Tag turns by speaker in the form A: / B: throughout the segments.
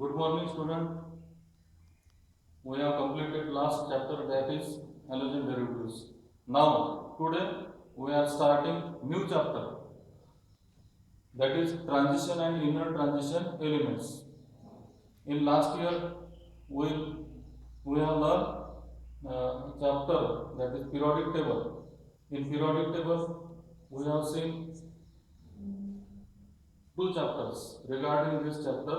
A: Good morning, student. We have completed last chapter, that is halogen derivatives. Now, today we are starting new chapter, that is transition and inner transition elements. In last year, we we have learned chapter, that is periodic table. In periodic table, we have seen two chapters regarding this chapter: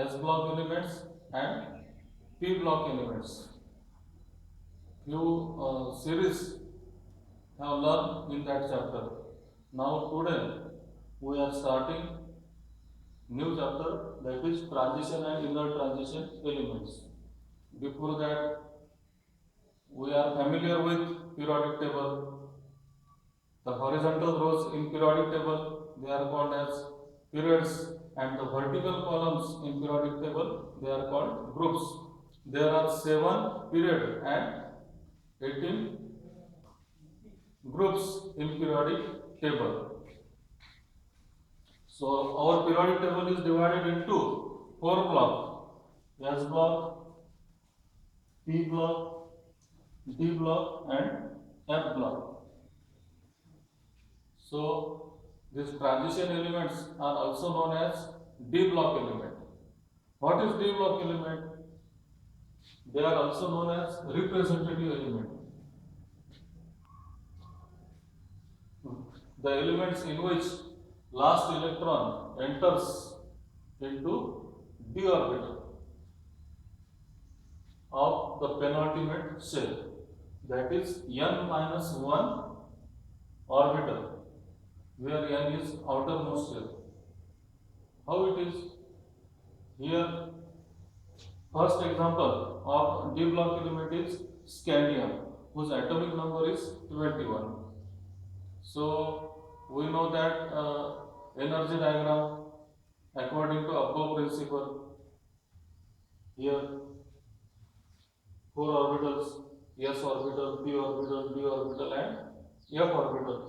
A: S block elements and P block elements. Few series have learned in that chapter. Now today we are starting new chapter, that is transition and inner transition elements. Before that, we are familiar with periodic table. The horizontal rows in periodic table, they are called as periods, and the vertical columns in periodic table, they are called groups. There are 7 period and 18 groups in periodic table. So our periodic table is divided into 4 blocks: S block, P block, D block, and F block. So these transition elements are also known as D block element. What is D block element? They are also known as representative element. The elements in which last electron enters into d orbital of the penultimate shell, that is n minus 1 orbital, where n is outermost shell. How it is? Here, first example of d block element is scandium, whose atomic number is 21. So we know that energy diagram according to above principle. Here 4 orbitals: s orbital, p orbital, d orbital, and f orbital.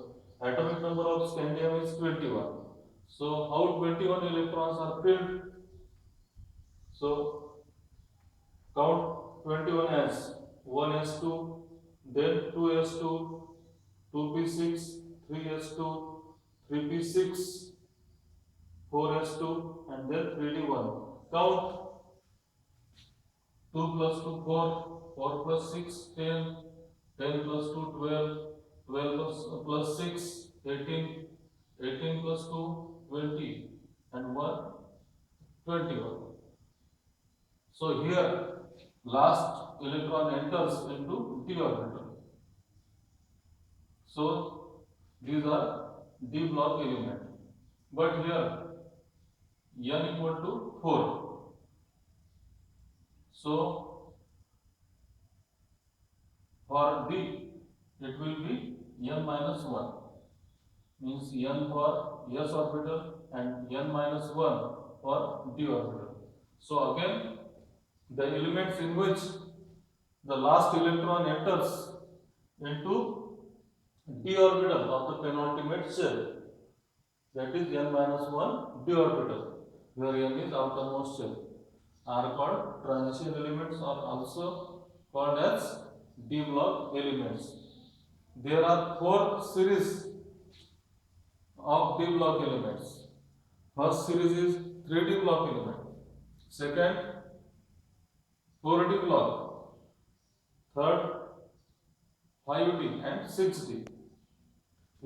A: Atomic number of scandium is 21. So how 21 electrons are filled? So count 21 as 1s2, then 2s2, 2p6, 3s2, 3p6, 4s2, and then 3d1. Count 2 plus 2 4, 4 plus 6 10, 10 plus 2 12, 12 plus 6 18, 18 plus 2 20, and 1 21. So here last electron enters into d orbital. So these are d block element. But here n equal to 4. So for d it will be n minus 1, means n for s orbital and n minus 1 for d orbital. So again, the elements in which the last electron enters into d orbital of the penultimate shell, that is n minus 1 d orbital, where n is outermost shell, are called transition elements, or also called as d block elements. There are 4 series of d block elements. First series is 3d block element, second 4d block, third 5d, and 6d.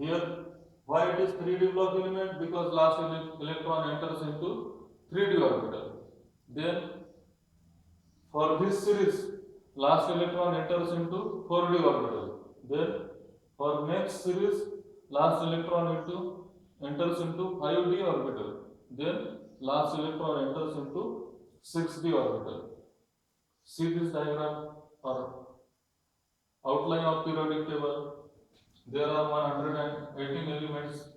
A: Here, why it is 3d block element? Because last electron enters into 3d orbital. Then for this series, last electron enters into 4d orbital. Then for next series, last electron enters into 5d orbital. Then last electron enters into 6d orbital. See this diagram or outline of periodic table. There are 118 elements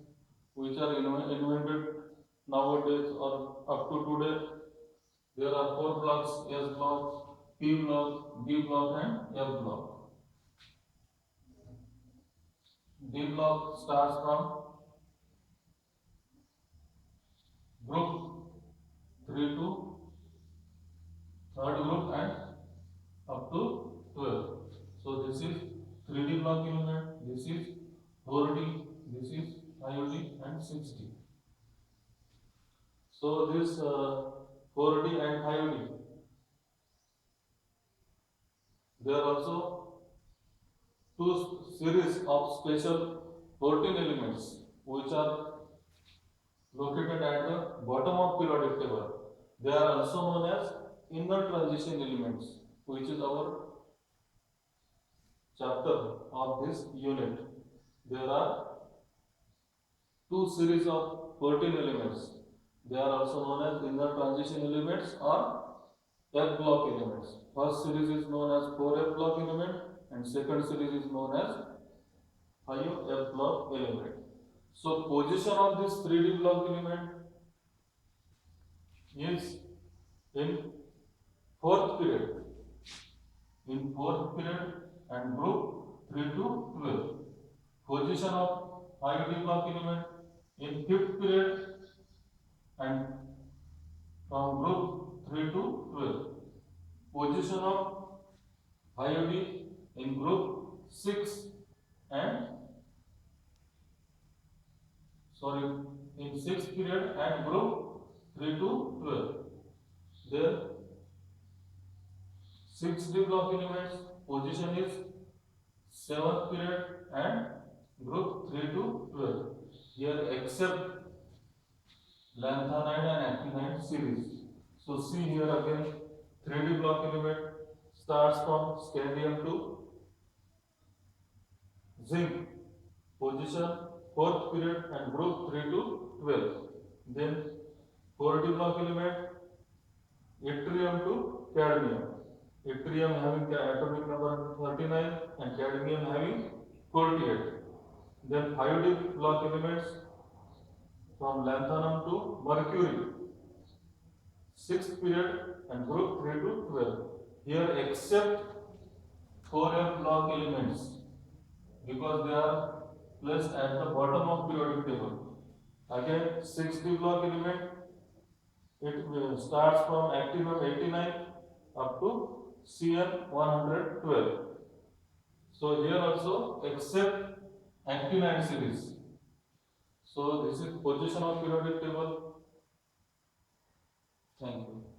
A: which are invented nowadays or up to today. There are 4 blocks: S block, P block, D block, and F block. D block starts from group 3 to 6D. So this 4D and 5D, there are also two series of special 14 elements which are located at the bottom of periodic table. They are also known as inner transition elements, which is our chapter of this unit. There are two series of 14 elements. They are also known as inner transition elements or F block elements. First series is known as 4F block element and second series is known as 5F block element. So position of this 3D block element is in fourth period. In fourth period and group 3 to 12. Position of 5D block element in fifth period and from group 3 to 12. Position of 5D in group 6 and in sixth period and group 3 to 12. Then 6D block elements position is 7th period and group 3 to 12. Here except lanthanide and actinide series. So see here again 3D block element starts from scandium to zinc. Position 4th period and group 3 to 12. Then 4D block element yttrium to cadmium. Yttrium having the atomic number 39 and cadmium having 48. Then 5D block elements from lanthanum to mercury. 6th period and group 3 to 12. Here except 4F block elements because they are placed at the bottom of periodic table. Again 6D block element, it starts from actinium 89 up to Cn 112. So here also except actinide series. So this is position of periodic table. Thank you.